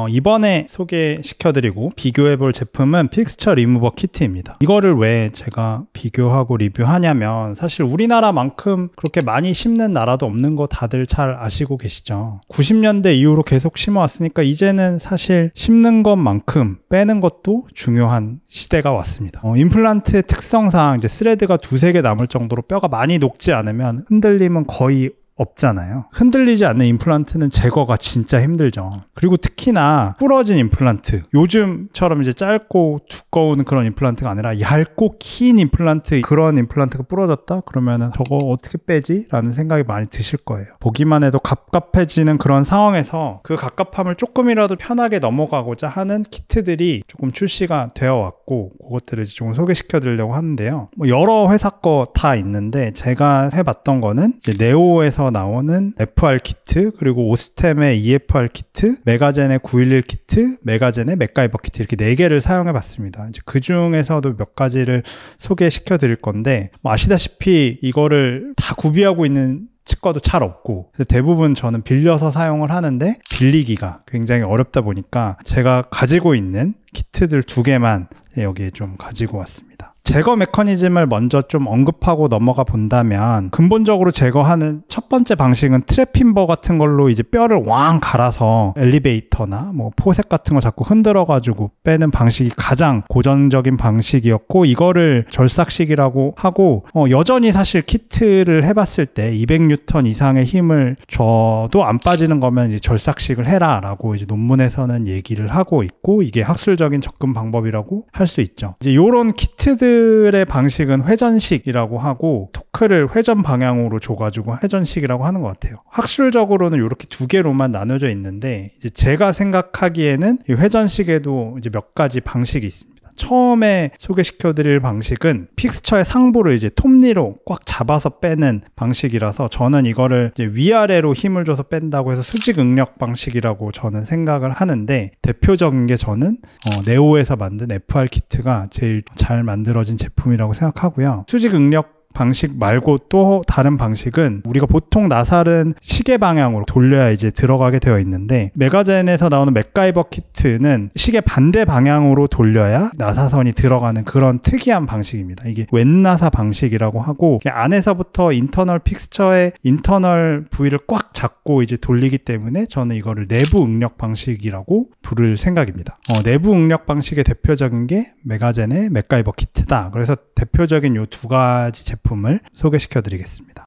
이번에 소개시켜드리고 비교해볼 제품은 픽스처 리무버 키트입니다. 이거를 왜 제가 비교하고 리뷰하냐면 사실 우리나라만큼 그렇게 많이 심는 나라도 없는 거 다들 잘 아시고 계시죠. 90년대 이후로 계속 심어왔으니까 이제는 사실 심는 것만큼 빼는 것도 중요한 시대가 왔습니다. 임플란트의 특성상 이제 스레드가 두세 개 남을 정도로 뼈가 많이 녹지 않으면 흔들림은 거의 없잖아요. 흔들리지 않는 임플란트는 제거가 진짜 힘들죠. 그리고 특히나 부러진 임플란트, 요즘처럼 이제 짧고 두꺼운 그런 임플란트가 아니라 얇고 긴 임플란트, 그런 임플란트가 부러졌다? 그러면은 저거 어떻게 빼지? 라는 생각이 많이 드실 거예요. 보기만 해도 갑갑해지는 그런 상황에서 그 갑갑함을 조금이라도 편하게 넘어가고자 하는 키트들이 조금 출시가 되어 왔고, 그것들을 조금 소개시켜 드리려고 하는데요. 여러 회사 거 다 있는데 제가 해봤던 거는 이제 네오에서 나오는 FR 키트, 그리고 오스템의 EFR 키트, 메가젠의 911 키트, 메가젠의 맥가이버 키트, 이렇게 4개를 사용해 봤습니다. 이제 그 중에서도 몇 가지를 소개시켜 드릴 건데, 아시다시피 이거를 다 구비하고 있는 치과도 잘 없고, 그래서 대부분 저는 빌려서 사용을 하는데 빌리기가 굉장히 어렵다 보니까 제가 가지고 있는 키트들 2개만 여기에 좀 가지고 왔습니다. 제거 메커니즘을 먼저 좀 언급하고 넘어가 본다면, 근본적으로 제거하는 첫 번째 방식은 트랩핀버 같은 걸로 이제 뼈를 왕 갈아서 엘리베이터나 뭐 포색 같은 거 자꾸 흔들어 가지고 빼는 방식이 가장 고전적인 방식이었고, 이거를 절삭식이라고 하고, 여전히 사실 키트를 해봤을 때 200N 이상의 힘을 줘도 안 빠지는 거면 이제 절삭식을 해라 라고 이제 논문에서는 얘기를 하고 있고, 이게 학술적인 접근 방법이라고 할 수 있죠. 이제 요런 키트들의 방식은 회전식이라고 하고, 토크를 회전 방향으로 줘가지고 회전식이라고 하는 것 같아요. 학술적으로는 이렇게 2개로만 나눠져 있는데, 이제 제가 생각하기에는 이 회전식에도 이제 몇 가지 방식이 있습니다. 처음에 소개시켜드릴 방식은 픽스처의 상부를 이제 톱니로 꽉 잡아서 빼는 방식이라서, 저는 이거를 이제 위아래로 힘을 줘서 뺀다고 해서 수직응력 방식이라고 저는 생각을 하는데, 대표적인 게 저는 네오에서 만든 FR 키트가 제일 잘 만들어진 제품이라고 생각하고요. 수직응력 방식 말고 또 다른 방식은, 우리가 보통 나살은 시계 방향으로 돌려야 이제 들어가게 되어 있는데, 메가젠에서 나오는 맥가이버 키트는 시계 반대 방향으로 돌려야 나사선이 들어가는 그런 특이한 방식입니다. 이게 왼나사 방식이라고 하고, 안에서부터 인터널 픽스처의 인터널 부위를 꽉 잡고 이제 돌리기 때문에 저는 이거를 내부 응력 방식이라고 부를 생각입니다. 내부 응력 방식의 대표적인 게 메가젠의 맥가이버 키트다. 그래서 대표적인 요 2가지 제품을 소개시켜 드리겠습니다.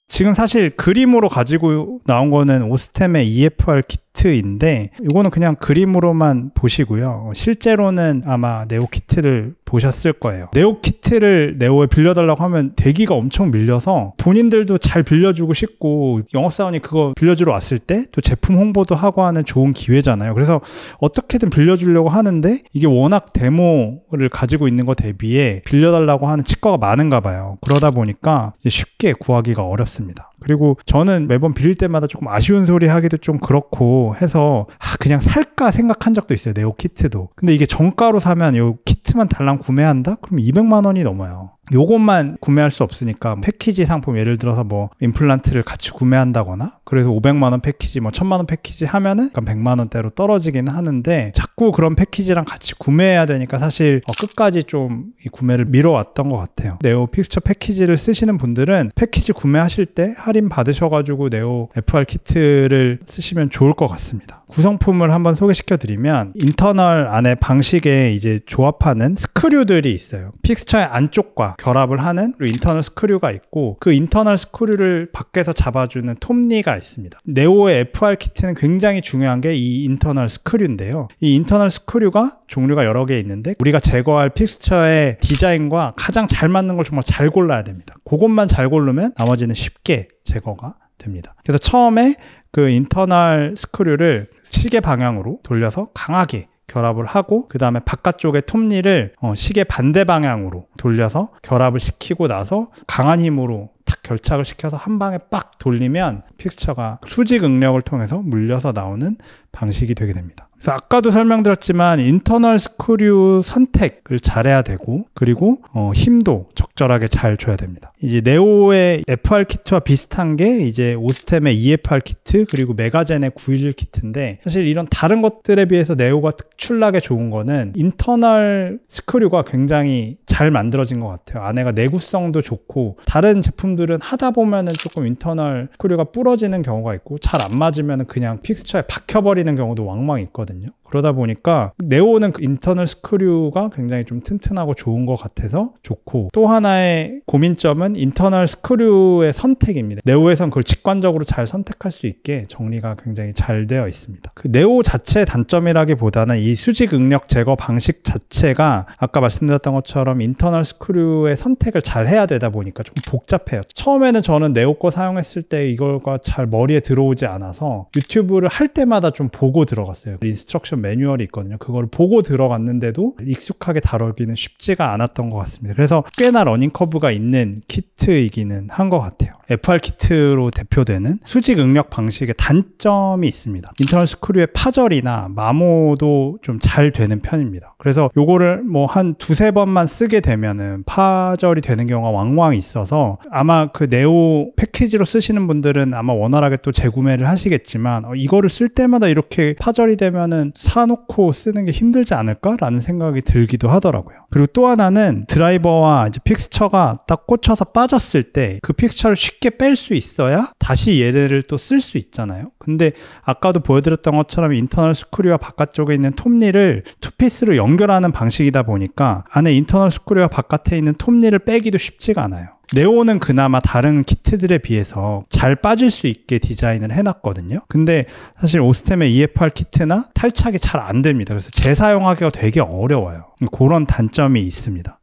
지금 사실 그림으로 가지고 나온 거는 오스템의 EFR 키트인데, 이거는 그냥 그림으로만 보시고요. 실제로는 아마 네오 키트를 보셨을 거예요. 네오 키트를 네오에 빌려달라고 하면 대기가 엄청 밀려서 본인들도 잘 빌려주고 싶고, 영업사원이 그거 빌려주러 왔을 때 또 제품 홍보도 하고 하는 좋은 기회잖아요. 그래서 어떻게든 빌려주려고 하는데, 이게 워낙 데모를 가지고 있는 거 대비해 빌려달라고 하는 치과가 많은가 봐요. 그러다 보니까 쉽게 구하기가 어렵습니다. 그리고 저는 매번 빌릴 때마다 조금 아쉬운 소리 하기도 좀 그렇고 해서 그냥 살까 생각한 적도 있어요. 네오 키트도. 근데 이게 정가로 사면 이 키트만 달랑 구매한다? 그럼 200만 원이 넘어요. 요것만 구매할 수 없으니까 패키지 상품, 예를 들어서 뭐 임플란트를 같이 구매한다거나, 그래서 500만 원 패키지, 뭐 1000만 원 패키지 하면은 약간 100만 원대로 떨어지긴 하는데, 자꾸 그런 패키지랑 같이 구매해야 되니까 사실 끝까지 좀 이 구매를 미뤄왔던 것 같아요. 네오 픽스처 패키지를 쓰시는 분들은 패키지 구매하실 때 할인 받으셔가지고 네오 FR 키트를 쓰시면 좋을 것 같습니다. 구성품을 한번 소개시켜 드리면, 인터널 안에 방식에 이제 조합하는 스크류들이 있어요. 픽스처의 안쪽과 결합을 하는 인터널 스크류가 있고, 그 인터널 스크류를 밖에서 잡아주는 톱니가 있습니다. 네오의 FR 키트는 굉장히 중요한 게 이 인터널 스크류인데요. 이 인터널 스크류가 종류가 여러 개 있는데, 우리가 제거할 픽스처의 디자인과 가장 잘 맞는 걸 정말 잘 골라야 됩니다. 그것만 잘 고르면 나머지는 쉽게 제거가 됩니다. 그래서 처음에 그 인터널 스크류를 시계 방향으로 돌려서 강하게 결합을 하고, 그 다음에 바깥쪽의 톱니를 시계 반대 방향으로 돌려서 결합을 시키고 나서 강한 힘으로 탁 결착을 시켜서 한 방에 빡 돌리면 픽스처가 수직 응력을 통해서 물려서 나오는 방식이 되게 됩니다. 그래서 아까도 설명드렸지만 인터널 스크류 선택을 잘해야 되고, 그리고 힘도 적절하게 잘 줘야 됩니다. 이제 네오의 FR 키트와 비슷한 게 이제 오스템의 EFR 키트, 그리고 메가젠의 911 키트인데, 사실 이런 다른 것들에 비해서 네오가 특출나게 좋은 거는 인터널 스크류가 굉장히 잘 만들어진 것 같아요. 안에가 내구성도 좋고, 다른 제품들은 하다 보면은 조금 인터널 스크류가 부러지는 경우가 있고, 잘 안 맞으면 그냥 픽스처에 박혀버리는 경우도 왕왕 있거든요. 그러다 보니까 네오는 그 인터널 스크류가 굉장히 좀 튼튼하고 좋은 것 같아서 좋고, 또 하나의 고민점은 인터널 스크류의 선택입니다. 네오에선 그걸 직관적으로 잘 선택할 수 있게 정리가 굉장히 잘 되어 있습니다. 그 네오 자체의 단점이라기보다는 이 수직 응력 제거 방식 자체가 아까 말씀드렸던 것처럼 인터널 스크류의 선택을 잘 해야 되다 보니까 좀 복잡해요. 처음에는 저는 네오 거 사용했을 때 이거가 잘 머리에 들어오지 않아서 유튜브를 할 때마다 좀 보고 들어갔어요. 인스트럭션 매뉴얼이 있거든요. 그걸 보고 들어갔는데도 익숙하게 다루기는 쉽지가 않았던 것 같습니다. 그래서 꽤나 러닝 커브가 있는 키트이기는 한 것 같아요. FR 키트로 대표되는 수직 응력 방식의 단점이 있습니다. 인터널 스크류의 파절이나 마모도 좀 잘 되는 편입니다. 그래서 요거를 뭐 한 두세 번만 쓰게 되면은 파절이 되는 경우가 왕왕 있어서, 아마 그 네오 패키지로 쓰시는 분들은 아마 원활하게 또 재구매를 하시겠지만, 이거를 쓸 때마다 이렇게 파절이 되면은 사놓고 쓰는 게 힘들지 않을까라는 생각이 들기도 하더라고요. 그리고 또 하나는 드라이버와 이제 픽스처가 딱 꽂혀서 빠졌을 때 그 픽스처를 쉽게 뺄 수 있어야 다시 얘를 또 쓸 수 있잖아요. 근데 아까도 보여드렸던 것처럼 인터널 스크류와 바깥쪽에 있는 톱니를 투피스로 연결하는 방식이다 보니까 안에 인터널 스크류와 바깥에 있는 톱니를 빼기도 쉽지가 않아요. 네오는 그나마 다른 키트들에 비해서 잘 빠질 수 있게 디자인을 해놨거든요. 근데 사실 오스템의 EFR 키트나 탈착이 잘 안 됩니다. 그래서 재사용하기가 되게 어려워요. 그런 단점이 있습니다.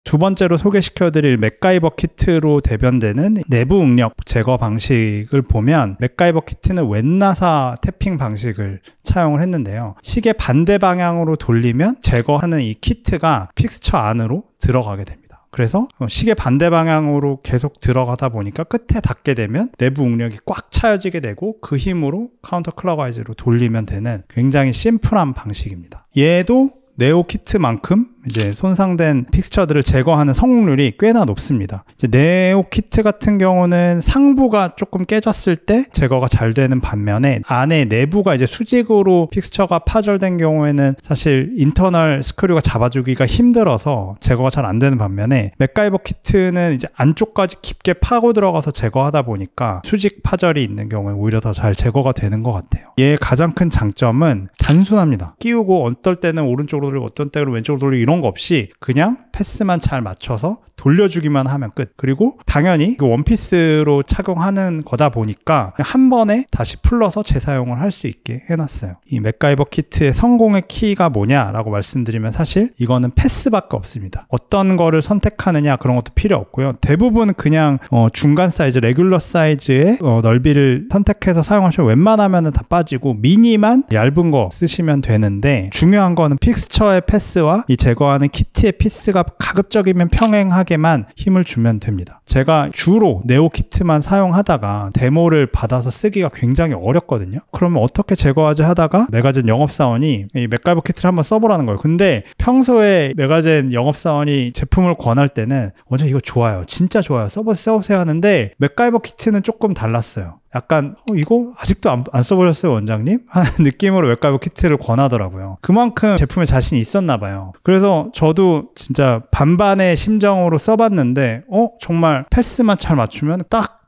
두 번째로 소개시켜드릴 맥가이버 키트로 대변되는 내부 응력 제거 방식을 보면, 맥가이버 키트는 웬나사 태핑 방식을 차용을 했는데요. 시계 반대 방향으로 돌리면 제거하는 이 키트가 픽스처 안으로 들어가게 됩니다. 그래서 시계 반대 방향으로 계속 들어가다 보니까 끝에 닿게 되면 내부 응력이 꽉 차여지게 되고, 그 힘으로 카운터 클럭와이즈로 돌리면 되는 굉장히 심플한 방식입니다. 얘도 네오 키트만큼 이제 손상된 픽스처들을 제거하는 성공률이 꽤나 높습니다. 이제 네오 키트 같은 경우는 상부가 조금 깨졌을 때 제거가 잘 되는 반면에, 안에 내부가 이제 수직으로 픽스처가 파절된 경우에는 사실 인터널 스크류가 잡아주기가 힘들어서 제거가 잘 안 되는 반면에, 맥가이버 키트는 이제 안쪽까지 깊게 파고 들어가서 제거하다 보니까 수직 파절이 있는 경우에 오히려 더 잘 제거가 되는 것 같아요. 얘의 가장 큰 장점은 단순합니다. 끼우고 어떨 때는 오른쪽으로 돌리고 어떤 때는 왼쪽으로 돌리고 이런 거 없이 그냥 패스만 잘 맞춰서 돌려주기만 하면 끝. 그리고 당연히 원피스로 착용하는 거다 보니까 한 번에 다시 풀러서 재사용을 할 수 있게 해놨어요. 이 맥가이버 키트의 성공의 키가 뭐냐라고 말씀드리면, 사실 이거는 패스밖에 없습니다. 어떤 거를 선택하느냐 그런 것도 필요 없고요. 대부분 그냥 중간 사이즈, 레귤러 사이즈의 넓이를 선택해서 사용하시면 웬만하면 다 빠지고, 미니만 얇은 거 쓰시면 되는데, 중요한 거는 픽스처의 패스와 이 제거하는 키트의 피스가 가급적이면 평행하게만 힘을 주면 됩니다. 제가 주로 네오 키트만 사용하다가 데모를 받아서 쓰기가 굉장히 어렵거든요. 그러면 어떻게 제거하지 하다가 메가젠 영업사원이 이 맥가이버 키트를 한번 써보라는 거예요. 근데 평소에 메가젠 영업사원이 제품을 권할 때는 원장님 이거 좋아요, 진짜 좋아요, 써보세요 하는데, 맥가이버 키트는 조금 달랐어요. 약간 이거 아직도 안 써보셨어요 원장님? 하는 느낌으로 맥가이버 키트를 권하더라고요. 그만큼 제품에 자신이 있었나 봐요. 그래서 저도 진짜 반반의 심정으로 써봤는데 정말 패스만 잘 맞추면 딱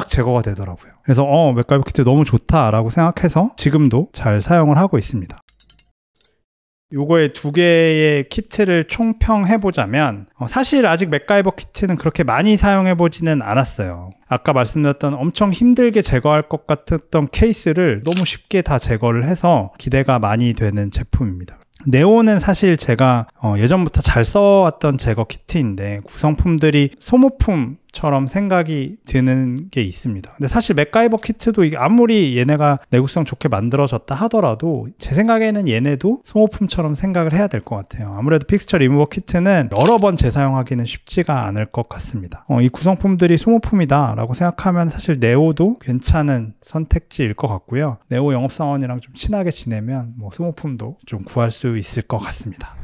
제거가 되더라고요. 그래서 맥가이버 키트 너무 좋다라고 생각해서 지금도 잘 사용을 하고 있습니다. 요거의 두 개의 키트를 총평해보자면, 사실 아직 맥가이버 키트는 그렇게 많이 사용해보지는 않았어요. 아까 말씀드렸던 엄청 힘들게 제거할 것 같았던 케이스를 너무 쉽게 다 제거를 해서 기대가 많이 되는 제품입니다. 네오는 사실 제가 예전부터 잘 써왔던 제거 키트인데, 구성품들이 소모품 소모품처럼 생각이 드는 게 있습니다. 근데 사실 맥가이버 키트도 아무리 얘네가 내구성 좋게 만들어졌다 하더라도 제 생각에는 얘네도 소모품처럼 생각을 해야 될 것 같아요. 아무래도 픽스처 리무버 키트는 여러 번 재사용하기는 쉽지가 않을 것 같습니다. 이 구성품들이 소모품이다 라고 생각하면 사실 네오도 괜찮은 선택지일 것 같고요. 네오 영업사원이랑 좀 친하게 지내면 뭐 소모품도 좀 구할 수 있을 것 같습니다.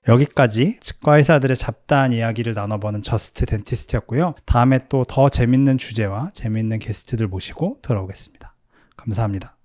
여기까지 치과의사들의 잡다한 이야기를 나눠보는 저스트 덴티스트였고요. 다음에 또 더 재밌는 주제와 재밌는 게스트들 모시고 돌아오겠습니다. 감사합니다.